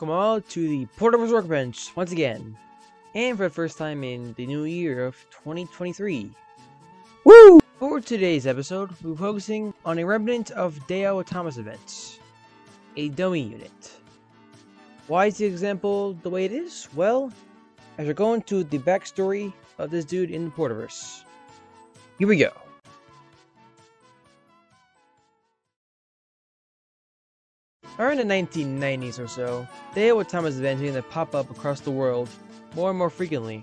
welcome all to the Portable Workbench once again, and for the first time in the new year of 2023. Woo! For today's episode, we're focusing on a remnant of Dale Thomas events, a dummy unit. Why is the example the way it is? Well, as we're going to the backstory of this dude in the Porterverse. Here we go. Around the 1990s or so, Dale Thomas events began to pop up across the world more and more frequently,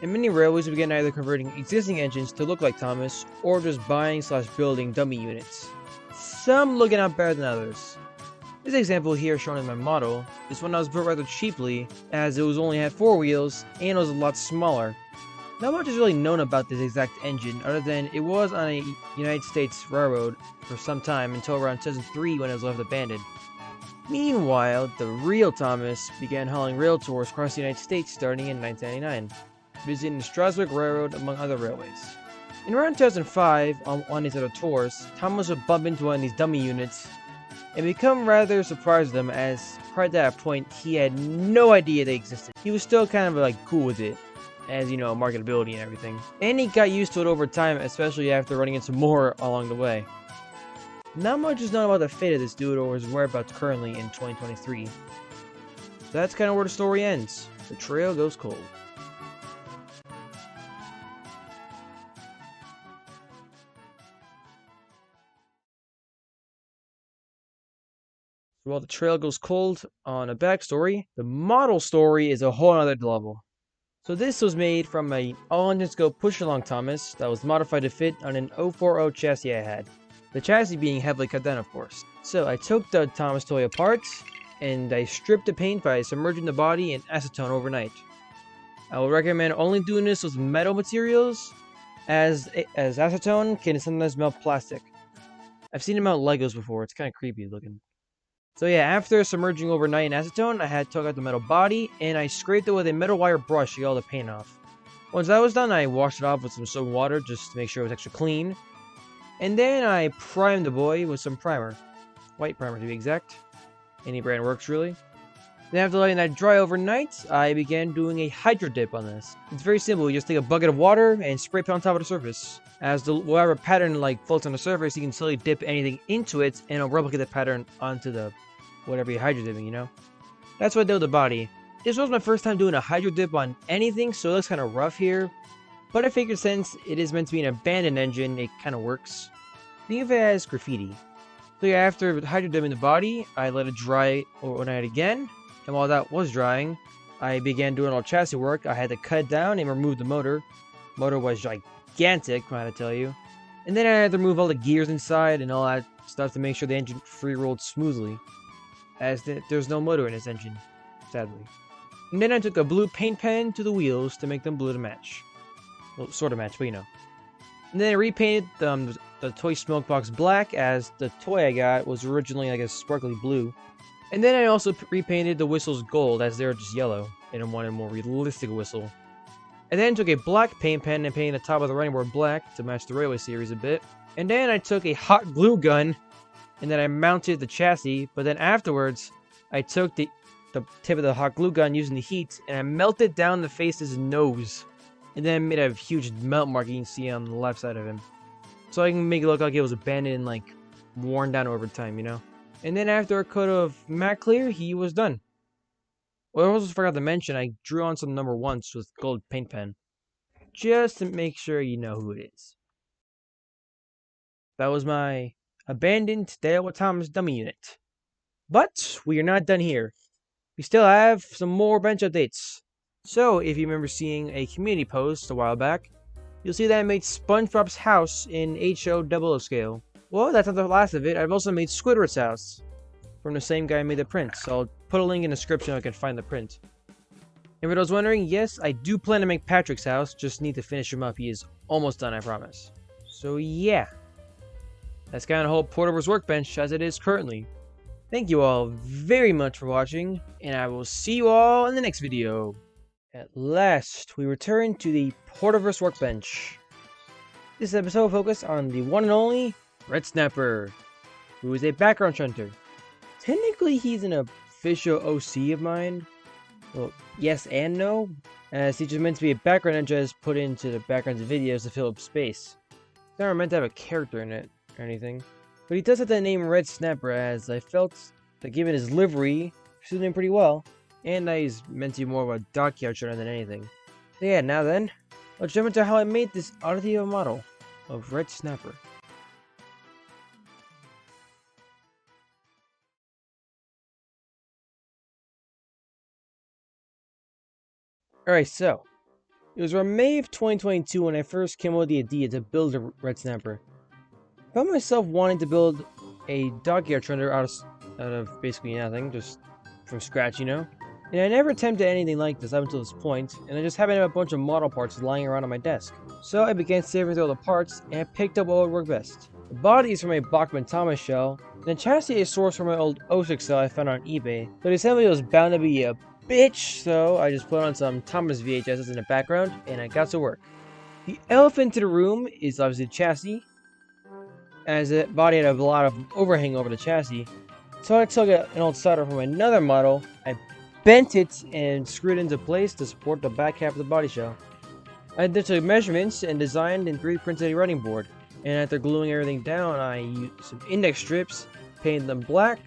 and many railways began either converting existing engines to look like Thomas, or just buying/building dummy units, some looking out better than others. This example here shown in my model is one that was built rather cheaply, as it only had 4 wheels and was a lot smaller. Not much is really known about this exact engine other than it was on a United States railroad for some time until around 2003 when it was left abandoned. Meanwhile, the real Thomas began hauling rail tours across the United States starting in 1999, visiting the Strasbourg Railroad among other railways. In around 2005, on his other tours, Thomas would bump into one of these dummy units and become rather surprised with them, as prior to that point he had no idea they existed. He was still kind of like cool with it, as you know, marketability and everything. And he got used to it over time, especially after running into more along the way. Not much is known about the fate of this dude or his whereabouts currently in 2023. So that's kind of where the story ends. The trail goes cold. While the trail goes cold on a backstory, the model story is a whole other level. So this was made from an all-engine scope push-along Thomas that was modified to fit on an 040 chassis I had. The chassis being heavily cut down, of course. So I took the Thomas toy apart, and I stripped the paint by submerging the body in acetone overnight. I would recommend only doing this with metal materials, as acetone can sometimes melt plastic. I've seen it melt Legos before, it's kind of creepy looking. So yeah, after submerging overnight in acetone, I took out the metal body, and I scraped it with a metal wire brush to get all the paint off. Once that was done, I washed it off with some soap and water just to make sure it was extra clean. And then I primed the boy with some primer. White primer to be exact. Any brand works really. Then after letting that dry overnight, I began doing a hydro dip on this. It's very simple, you just take a bucket of water and spray paint on top of the surface. As the whatever pattern floats on the surface, you can slowly dip anything into it and it'll replicate the pattern onto the whatever you're hydro dipping, you know? That's what I did with the body. This was my first time doing a hydro dip on anything, so it looks kind of rough here. But I figured since it is meant to be an abandoned engine, it kind of works. Think of it as graffiti. So yeah, after hydro dipping the body, I let it dry overnight again. And while that was drying, I began doing all chassis work. I had to cut down and remove the motor. Motor was gigantic, I had to tell you. And then I had to remove all the gears inside and all that stuff to make sure the engine free-rolled smoothly, as there's no motor in this engine, sadly. And then I took a blue paint pen to the wheels to make them blue to match. Well, sort of match, but you know. And then I repainted the toy smoke box black, as the toy I got was originally like a sparkly blue. And then I also repainted the whistles gold, as they were just yellow, and I wanted a more realistic whistle. And then took a black paint pen and painted the top of the running board black to match the railway series a bit. And then I took a hot glue gun, and then I mounted the chassis, but then afterwards, I took the tip of the hot glue gun using the heat, and I melted down the face's nose. And then made a huge melt mark you can see on the left side of him. So I can make it look like it was abandoned and worn down over time, you know? And then after a coat of matte clear, he was done. Well, I also forgot to mention, I drew on some number 1s with gold paint pen. Just to make sure you know who it is. That was my abandoned Dale Thomas dummy unit. But we are not done here. We still have some more bench updates. So, if you remember seeing a community post a while back, you'll see that I made SpongeBob's house in HO00 scale. Well, that's not the last of it. I've also made Squidward's house from the same guy who made the print. So I'll put a link in the description so I can find the print. And for those wondering, yes, I do plan to make Patrick's house. Just need to finish him up. He is almost done, I promise. So yeah, that's kind of the whole Porterverse workbench as it is currently. Thank you all very much for watching, and I will see you all in the next video. At last, we return to the Porterverse workbench. This episode will focus on the one and only Red Snapper, who is a background hunter. Technically, he's in a official OC of mine. Well, yes and no, as he's just meant to be a background engine put into the backgrounds of videos to fill up space. He's never meant to have a character in it or anything. But he does have the name Red Snapper, as I felt that given his livery, suited him pretty well. And that he's meant to be more of a dockyard shooter than anything. So yeah, now then, let's jump into how I made this oddity of a model of Red Snapper. Alright, so it was around May of 2022 when I first came up with the idea to build a Red Snapper. I found myself wanting to build a dockyard trender out of basically nothing, just from scratch, you know? And I never attempted anything like this up until this point, and I just happened to have a bunch of model parts lying around on my desk. So I began saving through all the parts, and I picked up what would work best. The body is from a Bachmann Thomas shell, and the chassis is sourced from my old 06 cell I found on eBay. But the assembly was bound to be a bitch, so I just put on some Thomas VHSs in the background, and I got to work. The elephant in the room is obviously the chassis, as the body had a lot of overhang over the chassis. So I took an old solder from another model, I bent it and screwed it into place to support the back half of the body shell. I then took measurements and designed and 3D printed a running board, and after gluing everything down, I used some index strips, painted them black,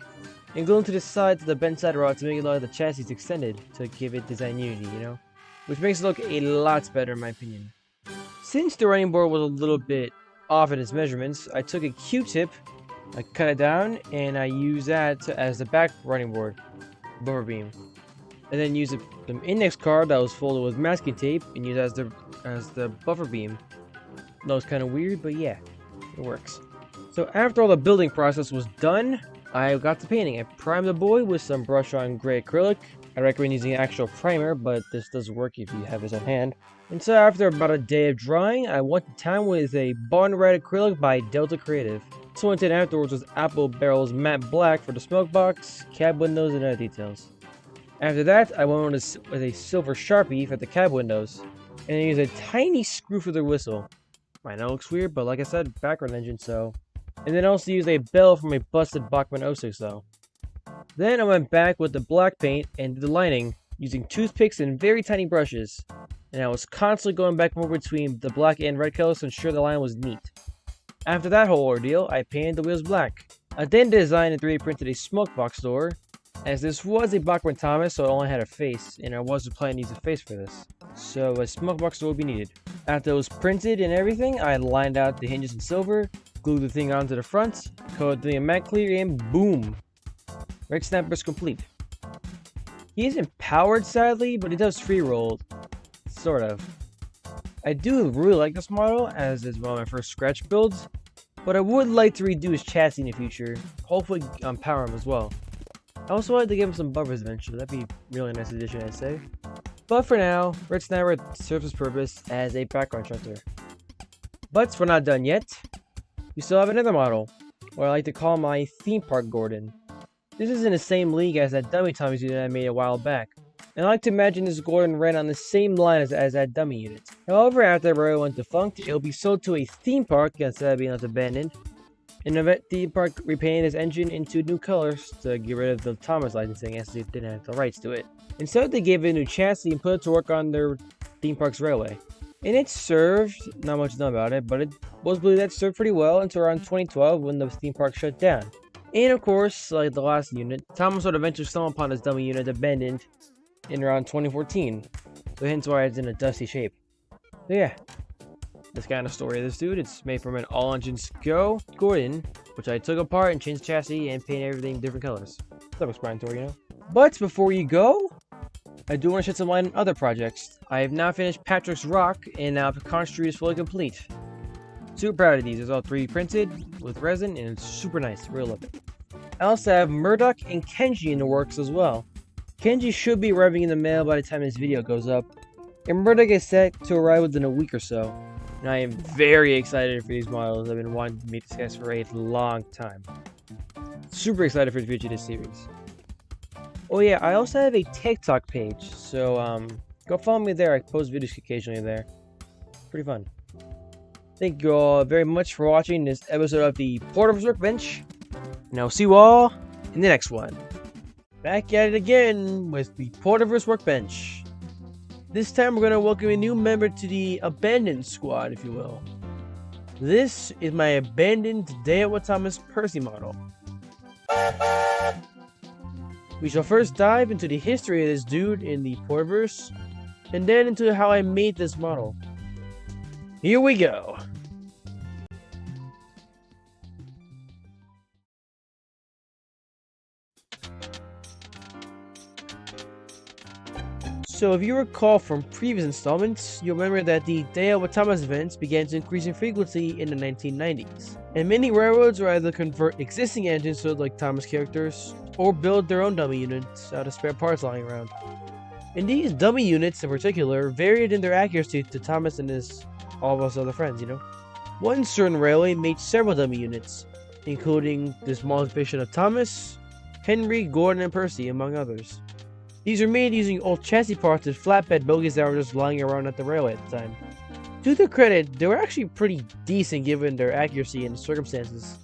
and glued them to the sides of the bent side rod to make it look like the chassis is extended to give it design unity, you know? Which makes it look a lot better in my opinion. Since the running board was a little bit off in its measurements, I took a Q-tip, I cut it down, and I used that as the back running board, buffer beam. And then used an index card that was folded with masking tape and used as the buffer beam. That was kind of weird, but yeah, it works. So after all the building process was done, I got to painting. I primed the boy with some brush-on gray acrylic. I recommend using an actual primer, but this does work if you have this on hand. And so after about a day of drying, I went to town with a Barn Red acrylic by Delta Creative. So what I did afterwards was Apple Barrel's matte black for the smoke box, cab windows, and other details. After that, I went with a silver Sharpie for the cab windows, and I used a tiny screw for the whistle. I know it looks weird, but like I said, background engine, so. And then also used a bell from a busted Bachmann 06 though. Then I went back with the black paint and did the lining, using toothpicks and very tiny brushes. And I was constantly going back and forth between the black and red colors to ensure the line was neat. After that whole ordeal, I painted the wheels black. I then designed and 3D printed a smoke box door, as this was a Bachmann Thomas, so it only had a face, and I wasn't planning to use a face for this. So a smoke box door would be needed. After it was printed and everything, I lined out the hinges in silver, glued the thing onto the front, coated the thing in matte clear, and boom! Red Snapper's complete. He isn't powered sadly, but he does free roll. Sort of. I do really like this model, as it's one of my first scratch builds, but I would like to redo his chassis in the future, hopefully power him as well. I also wanted to give him some buffers eventually, that'd be a really nice addition I'd say. But for now, Red Snapper serves its purpose as a background shelter. But we're not done yet. We still have another model, what I like to call my theme park Gordon. This is in the same league as that dummy Tommy's unit I made a while back. And I like to imagine this Gordon ran on the same line as that dummy unit. However, after Royal went defunct, it will be sold to a theme park instead of being left abandoned. And the theme park repainted his engine into new colors to get rid of the Thomas licensing as they didn't have the rights to it. Instead, they gave it a new chassis and put it to work on their theme park's railway. And it served, not much known about it, but it was believed that it served pretty well until around 2012 when the theme park shut down. And of course, like the last unit, Thomas would eventually stumble upon this dummy unit abandoned in around 2014. So hence why it's in a dusty shape. So yeah. This kind of story of this dude. It's made from an all engines go Gordon, which I took apart and changed the chassis and painted everything different colors. Self-explanatory, you know. But before you go, I do want to shed some light on other projects. I have now finished Patrick's Rock, and now Pecan Street is fully complete. Super proud of these. It's all 3D printed with resin, and it's super nice. Really love it. I also have Murdoch and Kenji in the works as well. Kenji should be arriving in the mail by the time this video goes up, and Murdoch is set to arrive within a week or so. And I am very excited for these models. I've been wanting to make this guys for a long time. Super excited for the future of this series. Oh yeah, I also have a TikTok page, so go follow me there. I post videos occasionally there. Pretty fun. Thank you all very much for watching this episode of the Porter's Workbench, and I'll see you all in the next one. Back at it again with the Porterverse Workbench. This time we're going to welcome a new member to the Abandoned Squad, if you will. This is my Abandoned Dale Thomas Percy model. We shall first dive into the history of this dude in the Porterverse, and then into how I made this model. Here we go! So if you recall from previous installments, you'll remember that the Dale Thomas events began to increase in frequency in the 1990s. And many railroads would either convert existing engines to look like Thomas characters, or build their own dummy units out of spare parts lying around. And these dummy units in particular varied in their accuracy to Thomas and all of us other friends, you know. One certain railway made several dummy units, including this modification of Thomas, Henry, Gordon, and Percy, among others. These were made using old chassis parts and flatbed bogies that were just lying around at the railway at the time. To their credit, they were actually pretty decent given their accuracy and circumstances.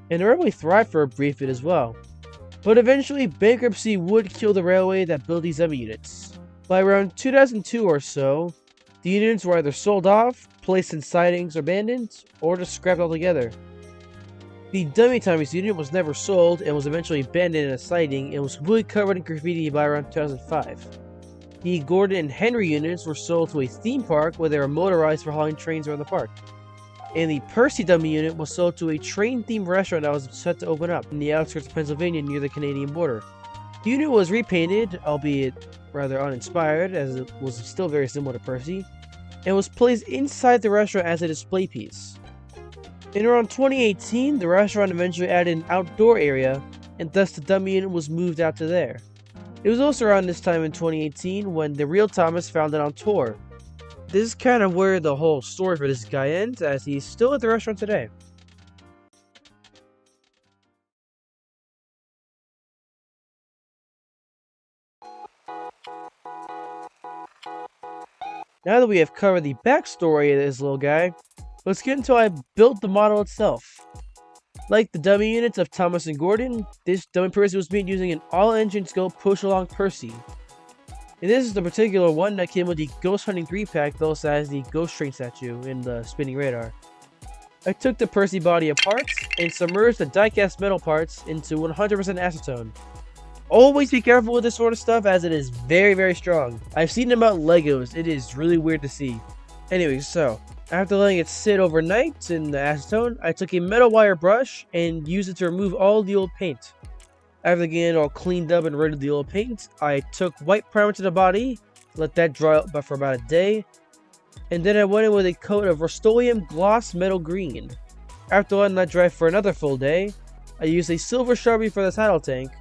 And the railway thrived for a brief bit as well. But eventually, bankruptcy would kill the railway that built these dummy units. By around 2002 or so, the units were either sold off, placed in sidings or abandoned, or just scrapped altogether. The dummy Thomas unit was never sold and was eventually abandoned in a siding and was completely covered in graffiti by around 2005. The Gordon and Henry units were sold to a theme park where they were motorized for hauling trains around the park. And the Percy dummy unit was sold to a train-themed restaurant that was set to open up in the outskirts of Pennsylvania near the Canadian border. The unit was repainted, albeit rather uninspired, as it was still very similar to Percy, and was placed inside the restaurant as a display piece. In around 2018, the restaurant eventually added an outdoor area, and thus the dummy unit was moved out to there. It was also around this time in 2018 when the real Thomas found it on tour. This is kind of where the whole story for this guy ends, as he's still at the restaurant today. Now that we have covered the backstory of this little guy, let's get into how I built the model itself. Like the dummy units of Thomas and Gordon, this dummy Percy was made using an all-engine scope push-along Percy. And this is the particular one that came with the Ghost Hunting 3-pack, that also has the Ghost Train statue in the spinning radar. I took the Percy body apart and submerged the die-cast metal parts into 100% acetone. Always be careful with this sort of stuff as it is very, very strong. I've seen them about Legos, it is really weird to see. Anyway, so after letting it sit overnight in the acetone, I took a metal wire brush and used it to remove all the old paint. After getting it all cleaned up and rid of the old paint, I took white primer to the body, let that dry out for about a day, and then I went in with a coat of Rust-Oleum Gloss Metal Green. After letting that dry for another full day, I used a silver Sharpie for the title tank.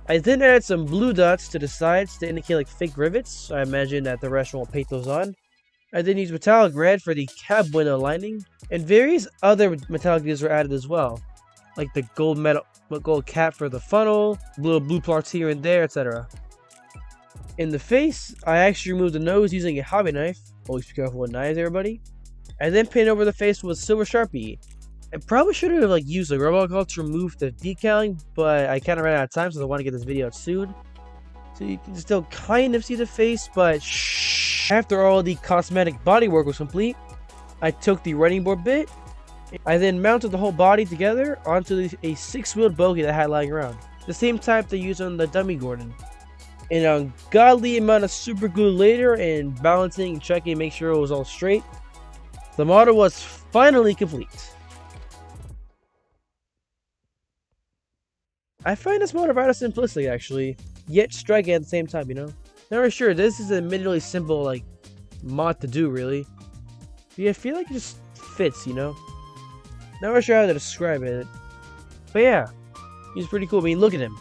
I then added some blue dots to the sides to indicate like fake rivets, so I imagine that the restaurant will paint those on. I then used metallic red for the cab window lining, and various other metallic details were added as well, like the gold cap for the funnel, little blue parts here and there, etc. In the face, I actually removed the nose using a hobby knife. Always be careful with knives, everybody. I then painted over the face with silver Sharpie. I probably should have used a rubber alcohol to remove the decaling, but I kind of ran out of time, so I want to get this video out soon. So you can still kind of see the face, but shh. After all the cosmetic bodywork was complete, I took the running board bit. I then mounted the whole body together onto a 6-wheeled bogie that I had lying around, the same type they used on the dummy Gordon. An ungodly amount of super glue later and balancing and checking to make sure it was all straight, the model was finally complete. I find this model rather simplistic actually, yet striking at the same time, you know? Not really sure, this is an admittedly simple mod to do really. But yeah, I feel like it just fits, you know? Not really sure how to describe it. But yeah, he's pretty cool. I mean, look at him.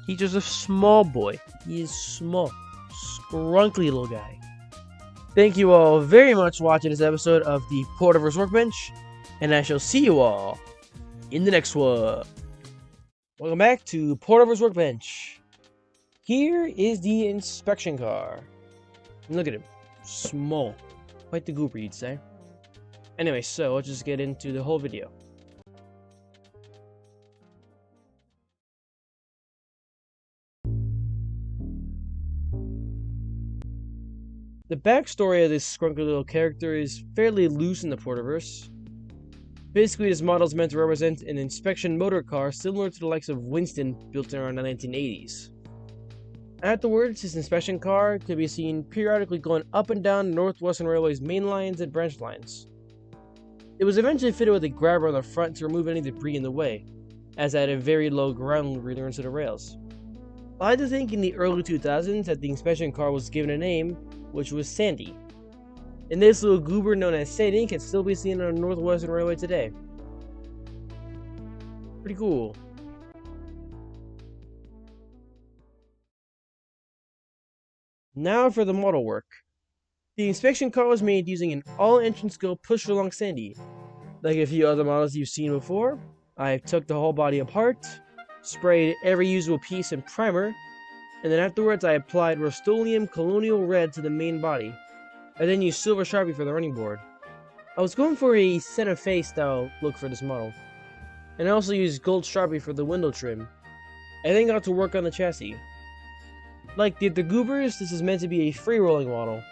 He's just a small boy. He is small. Scrunkly little guy. Thank you all very much for watching this episode of the Porterverse Workbench. And I shall see you all in the next one. Welcome back to Porterverse Workbench. Here is the inspection car. And look at him. Small. Quite the goober, you'd say. Anyway, so let's just get into the whole video. The backstory of this scrunkly little character is fairly loose in the Porterverse. Basically, this model is meant to represent an inspection motor car similar to the likes of Winston built around the 1980s. Afterwards, this inspection car could be seen periodically going up and down Northwestern Railway's main lines and branch lines. It was eventually fitted with a grabber on the front to remove any debris in the way, as it had a very low ground clearance to the rails. I like to think in the early 2000s that the inspection car was given a name, which was Sandy. And this little goober known as Sandy can still be seen on Northwestern Railway today. Pretty cool. Now for the model work. The inspection car was made using an all-engine scope push-along Sandy. Like a few other models you've seen before, I took the whole body apart, sprayed every usable piece in primer, and then afterwards I applied Rust-Oleum Colonial Red to the main body. I then used Silver Sharpie for the running board. I was going for a Santa Fe style look for this model, and I also used Gold Sharpie for the window trim. I then got to work on the chassis. Like the Goobers, this is meant to be a free-rolling model.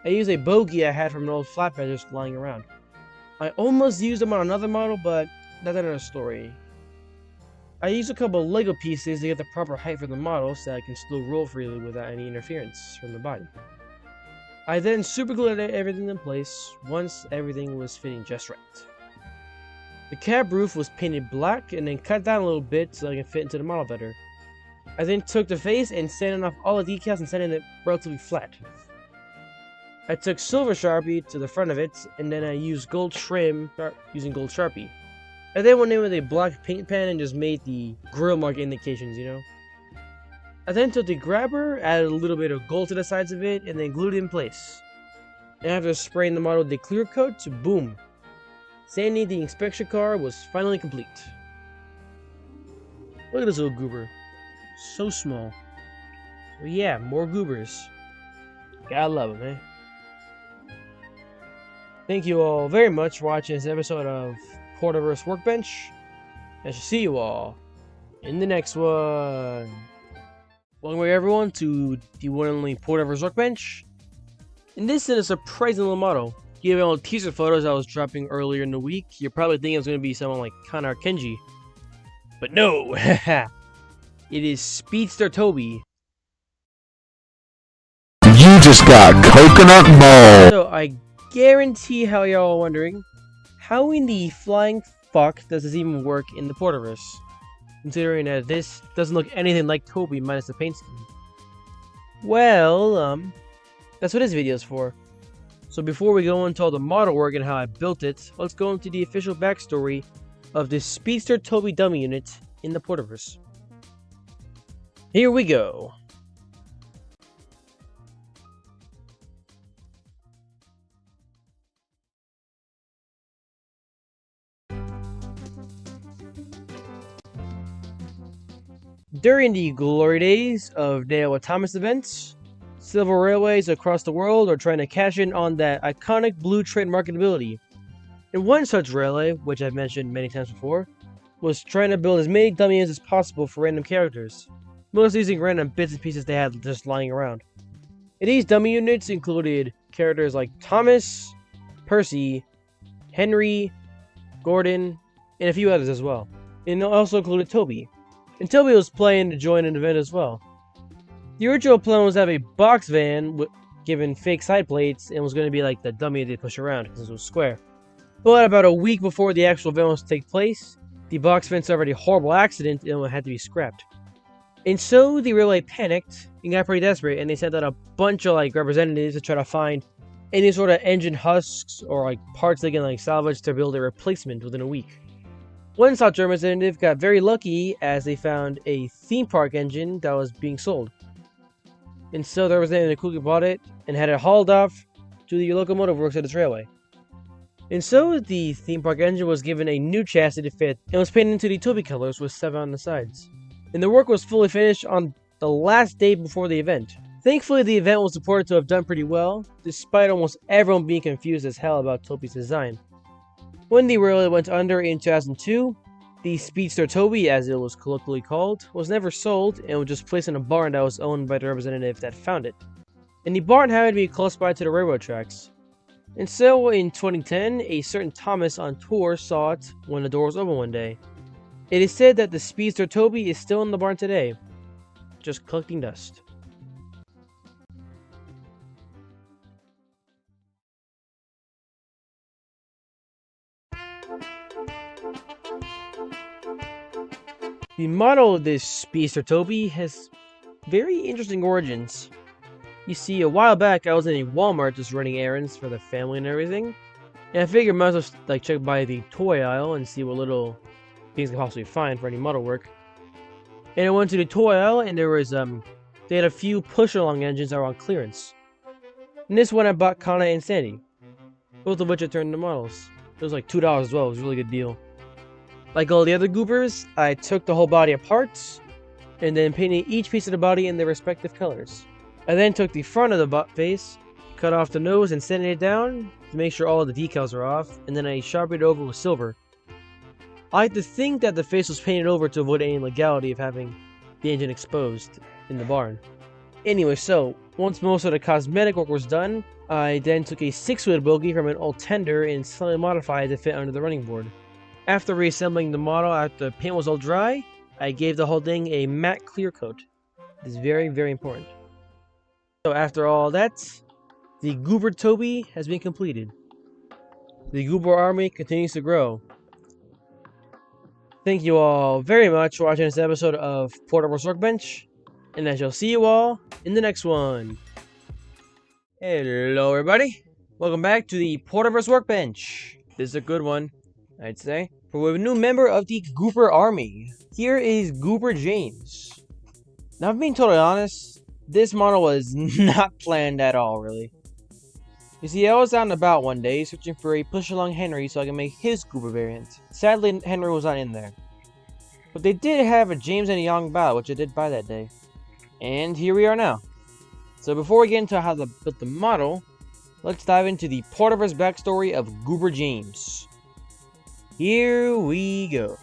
I used a bogey I had from an old flatbed just lying around. I almost used them on another model, but that's another story. I used a couple of Lego pieces to get the proper height for the model so that I can still roll freely without any interference from the body. I then super glued everything in place once everything was fitting just right. The cab roof was painted black and then cut down a little bit so I can fit into the model better. I then took the face and sanded off all the decals and sanded it relatively flat. I took Silver Sharpie to the front of it, and then I used gold trim using Gold Sharpie. I then went in with a black paint pen and just made the grill mark indications, you know. I then took the grabber, added a little bit of gold to the sides of it, and then glued it in place. And after spraying the model with the clear coat, boom! Sandy the inspection car was finally complete. Look at this little goober. So small. But yeah, more goobers. Gotta love them, eh? Thank you all very much for watching this episode of Porterverse Workbench. I shall see you all in the next one. Welcome everyone to the one and only Porterverse Workbench. And this is a surprising little model. Given all the teaser photos I was dropping earlier in the week, you're probably thinking it's going to be someone like Connor Kenji. But no! It is Speedster Toby. You just got coconut mold. So I guarantee how y'all are wondering, how in the flying fuck does this even work in the Porterverse? Considering that this doesn't look anything like Toby minus the paint scheme. Well, that's what this video is for. So before we go into all the model work and how I built it, let's go into the official backstory of this Speedster Toby dummy unit in the Porterverse. Here we go. During the glory days of Dale Thomas events, Civil Railways across the world are trying to cash in on that iconic blue train marketability. And one such railway, which I've mentioned many times before, was trying to build as many dummy units as possible for random characters, mostly using random bits and pieces they had just lying around. And these dummy units included characters like Thomas, Percy, Henry, Gordon, and a few others as well. And it also included Toby. And Toby was planning to join an event as well. The original plan was to have a box van given fake side plates and was going to be like the dummy they push around because it was square. But about a week before the actual event was to take place, the box van suffered a horrible accident and it had to be scrapped. And so the railway panicked and got pretty desperate, and they sent out a bunch of representatives to try to find any sort of engine husks or parts they can salvage to build a replacement within a week. One such representative got very lucky as they found a theme park engine that was being sold. And so the representative quickly bought it and had it hauled off to the locomotive works at this railway. And so the theme park engine was given a new chassis to fit and was painted into the Toby colors with 7 on the sides. And the work was fully finished on the last day before the event. Thankfully, the event was reported to have done pretty well, despite almost everyone being confused as hell about Toby's design. When the railway went under in 2002, the Speedster Toby, as it was colloquially called, was never sold and was just placed in a barn that was owned by the representative that found it. and the barn happened to be close by to the railroad tracks. And so, in 2010, a certain Thomas on tour saw it when the door was open one day. It is said that the speedster Toby is still in the barn today, just collecting dust. The model of this speedster Toby has very interesting origins. You see, a while back I was in a Walmart just running errands for the family and everything, and I figured I might as well check by the toy aisle and see what little things I could possibly find for any model work. And I went to the toy aisle, and there was they had a few push-along engines that were on clearance. And this one I bought Kana and Sandy, both of which I turned into models. It was like $2 as well. It was a really good deal. Like all the other goobers, I took the whole body apart and then painted each piece of the body in their respective colors. I then took the front of the face, cut off the nose and sanded it down to make sure all of the decals are off, and then I sharpened it over with silver. I like to think that the face was painted over to avoid any illegality of having the engine exposed in the barn. Anyway, so once most of the cosmetic work was done, I then took a 6-wheel bogie from an old tender and slightly modified it to fit under the running board. After reassembling the model after the paint was all dry, I gave the whole thing a matte clear coat. This is very, very important. So after all that, the Goober Toby has been completed. The Goober army continues to grow. Thank you all very much for watching this episode of Portable Workbench, and I shall see you all in the next one. Hello everybody, welcome back to the Portable Workbench. This is a good one, I'd say. For we have a new member of the Goober army. Here is Goober James. Now, if being totally honest, this model was not planned at all, really. You see, I was out and about one day searching for a push-along Henry so I can make his Goober variant. Sadly, Henry was not in there. But they did have a James and a Young battle, which I did buy that day. And here we are now. So before we get into how to build the model, let's dive into the Porterverse backstory of Goober James. Here we go.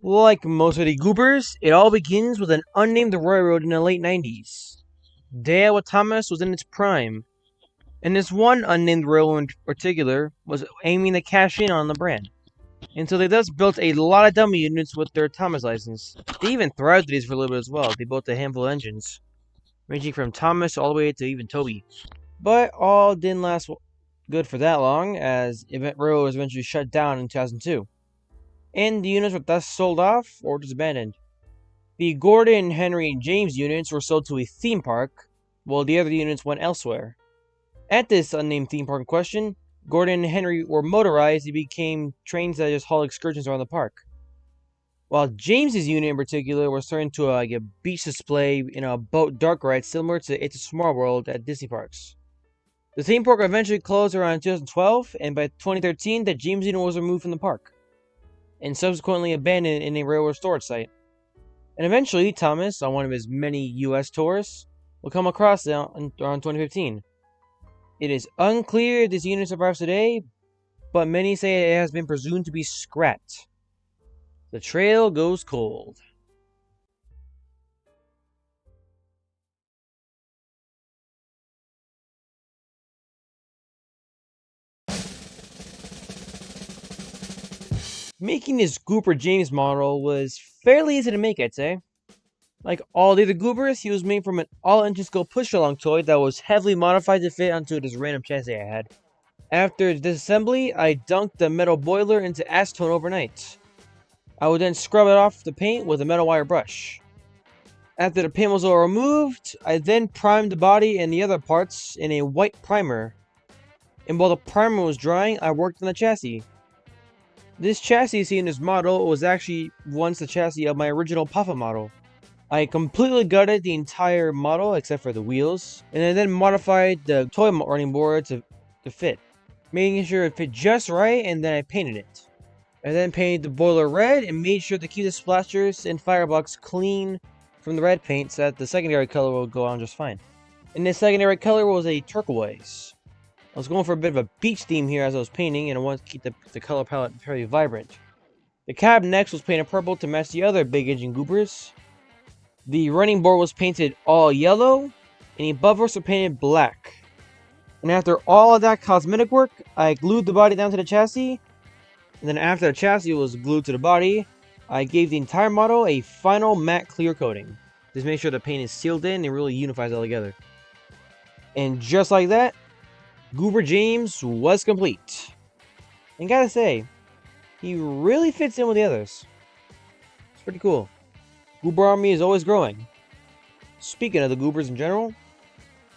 Like most of the Goobers, it all begins with an unnamed railroad in the late 90s. Dale Thomas was in its prime, and this one unnamed railroad in particular was aiming to cash in on the brand. And so they thus built a lot of dummy units with their Thomas license. They even thrived with these for a little bit as well. They built a handful of engines, ranging from Thomas all the way to even Toby. But all didn't last good for that long, as Event Railroad was eventually shut down in 2002. And the units were thus sold off or just abandoned. The Gordon, Henry, and James units were sold to a theme park, while the other units went elsewhere. At this unnamed theme park in question, Gordon and Henry were motorized and became trains that just haul excursions around the park. While James's unit in particular was turned into a beach display in a boat dark ride similar to It's a Small World at Disney parks. The theme park eventually closed around 2012, and by 2013 the James unit was removed from the park, and subsequently abandoned in a railroad storage site. And eventually Thomas, on one of his many US tours, will come across it around 2015. It is unclear if this unit survives today, but many say it has been presumed to be scrapped. The trail goes cold. Making this Goober James model was fairly easy to make, I'd say. Like all the other Goobers, he was made from an all-engine scope push-along toy that was heavily modified to fit onto this random chassis I had. After disassembly, I dunked the metal boiler into acetone overnight. I would then scrub it off the paint with a metal wire brush. After the paint was all removed, I then primed the body and the other parts in a white primer. And while the primer was drying, I worked on the chassis. This chassis you see in this model was actually once the chassis of my original Papa model. I completely gutted the entire model except for the wheels, and I then modified the toy running board to fit, making sure it fit just right, and then I painted it. I then painted the boiler red and made sure to keep the splashers and firebox clean from the red paint so that the secondary color will go on just fine. And the secondary color was a turquoise. I was going for a bit of a beach theme here as I was painting, and I wanted to keep the color palette very vibrant. The cab next was painted purple to match the other big engine goobers. The running board was painted all yellow, and the bumpers were painted black. And after all of that cosmetic work, I glued the body down to the chassis. And then after the chassis was glued to the body, I gave the entire model a final matte clear coating. Just make sure the paint is sealed in and really unifies all together. And just like that, Goober James was complete. And gotta say, he really fits in with the others. It's pretty cool. Goober Army is always growing. Speaking of the Goobers in general,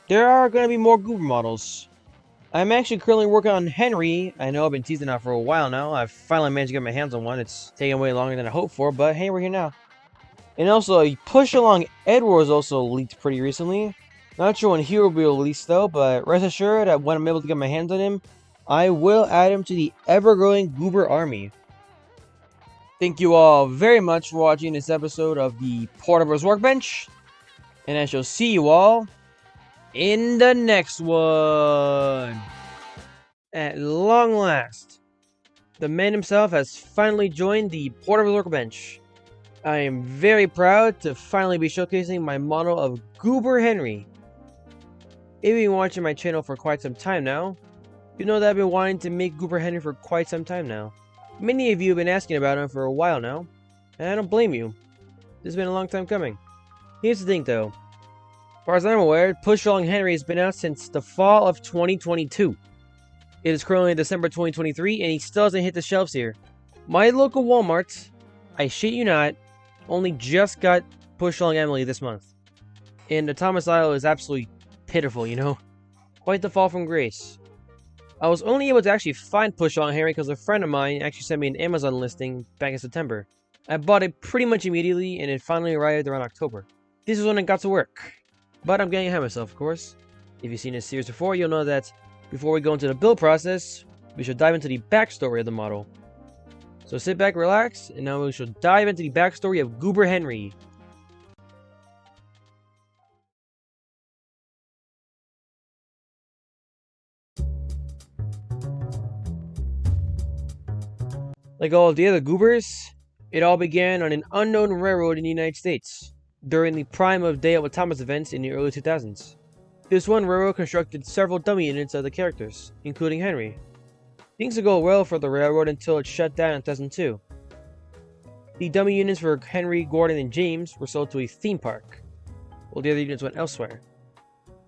there are going to be more Goober models. I'm actually currently working on Henry. I know I've been teasing out for a while now. I've finally managed to get my hands on one. It's taken way longer than I hoped for, but hey, we're here now. And also, a push-along Edward was also leaked pretty recently. Not sure when he will be released though, but rest assured that when I'm able to get my hands on him, I will add him to the ever-growing Goober Army. Thank you all very much for watching this episode of the Porterverse Workbench, and I shall see you all in the next one. At long last, the man himself has finally joined the Porterverse Workbench. I am very proud to finally be showcasing my model of Goober Henry. If you've been watching my channel for quite some time now, you know that I've been wanting to make Goober Henry for quite some time now. Many of you have been asking about him for a while now, and I don't blame you. This has been a long time coming. Here's the thing though. As far as I'm aware, Push-Along Henry has been out since the fall of 2022. It is currently December 2023, and he still hasn't hit the shelves here. My local Walmart, I shit you not, only just got Push-Along Emily this month. And the Thomas aisle is absolutely pitiful, you know? Quite the fall from grace. I was only able to actually find Push-Along Henry because a friend of mine actually sent me an Amazon listing back in September. I bought it pretty much immediately, and it finally arrived around October. This is when it got to work. But I'm getting ahead of myself, of course. If you've seen this series before, you'll know that before we go into the build process, we should dive into the backstory of the model. So sit back, relax, and now we shall dive into the backstory of Goober Henry. Like all of the other Goobers, it all began on an unknown railroad in the United States, during the prime of Day of Thomas events in the early 2000s. This one railroad constructed several dummy units of the characters, including Henry. Things would go well for the railroad until it shut down in 2002. The dummy units for Henry, Gordon, and James were sold to a theme park, while the other units went elsewhere.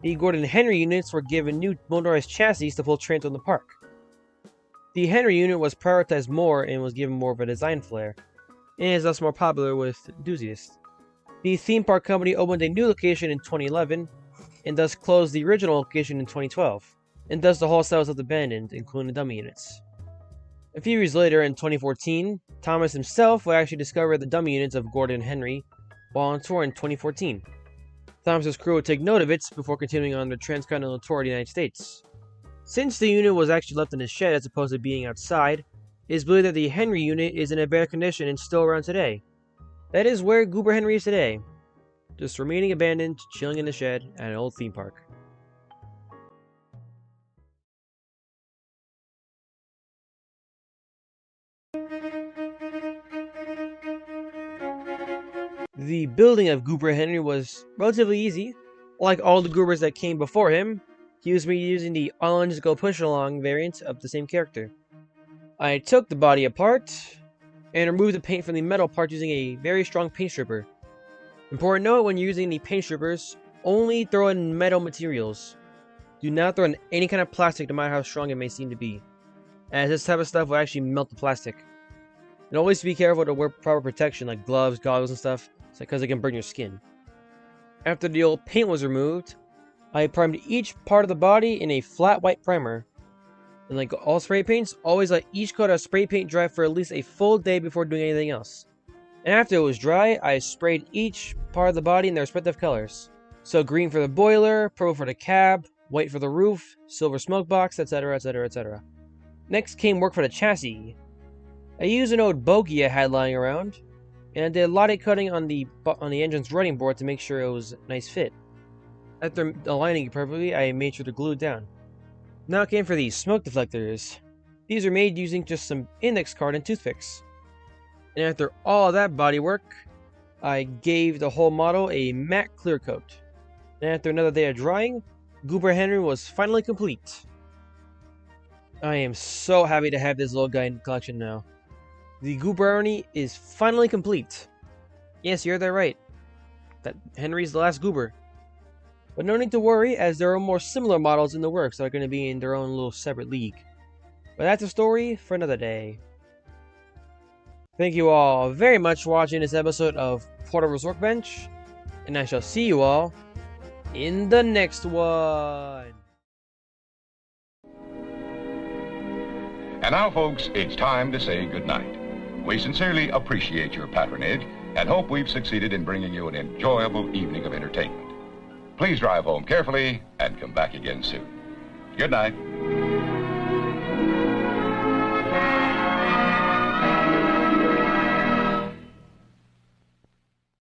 The Gordon and Henry units were given new motorized chassis to pull trains on the park. The Henry unit was prioritized more and was given more of a design flair, and is thus more popular with enthusiasts. The theme park company opened a new location in 2011, and thus closed the original location in 2012, and thus the whole site was left abandoned, including the dummy units. A few years later, in 2014, Thomas himself would actually discover the dummy units of Gordon and Henry while on tour in 2014. Thomas's crew would take note of it before continuing on their transcontinental tour of the United States. Since the unit was actually left in a shed as opposed to being outside, it is believed that the Henry unit is in a bad condition and still around today. That is where Goober Henry is today, just remaining abandoned, chilling in the shed at an old theme park. The building of Goober Henry was relatively easy. Like all the Goobers that came before him, he was using the all-engine push-along variant of the same character. I took the body apart and removed the paint from the metal part using a very strong paint stripper. Important note, when you're using the paint strippers, only throw in metal materials. Do not throw in any kind of plastic, no matter how strong it may seem to be, as this type of stuff will actually melt the plastic. And always be careful to wear proper protection like gloves, goggles, and stuff, because it can burn your skin. After the old paint was removed, I primed each part of the body in a flat white primer. And like all spray paints, always let each coat of spray paint dry for at least a full day before doing anything else. And after it was dry, I sprayed each part of the body in their respective colors. So green for the boiler, purple for the cab, white for the roof, silver smoke box, etc, etc, etc. Next came work for the chassis. I used an old bogey I had lying around, and I did a lot of cutting on the engine's running board to make sure it was a nice fit. After aligning it perfectly, I made sure to glue it down. Now it came for these smoke deflectors. These are made using just some index card and toothpicks. And after all that bodywork, I gave the whole model a matte clear coat. And after another day of drying, Goober Henry was finally complete. I am so happy to have this little guy in the collection now. The Goober Army is finally complete. Yes, you heard that right. That Henry's the last Goober. But no need to worry, as there are more similar models in the works that are going to be in their own little separate league. But that's a story for another day. Thank you all very much for watching this episode of Portable Workbench, and I shall see you all in the next one. And now, folks, it's time to say goodnight. We sincerely appreciate your patronage and hope we've succeeded in bringing you an enjoyable evening of entertainment. Please drive home carefully and come back again soon. Good night.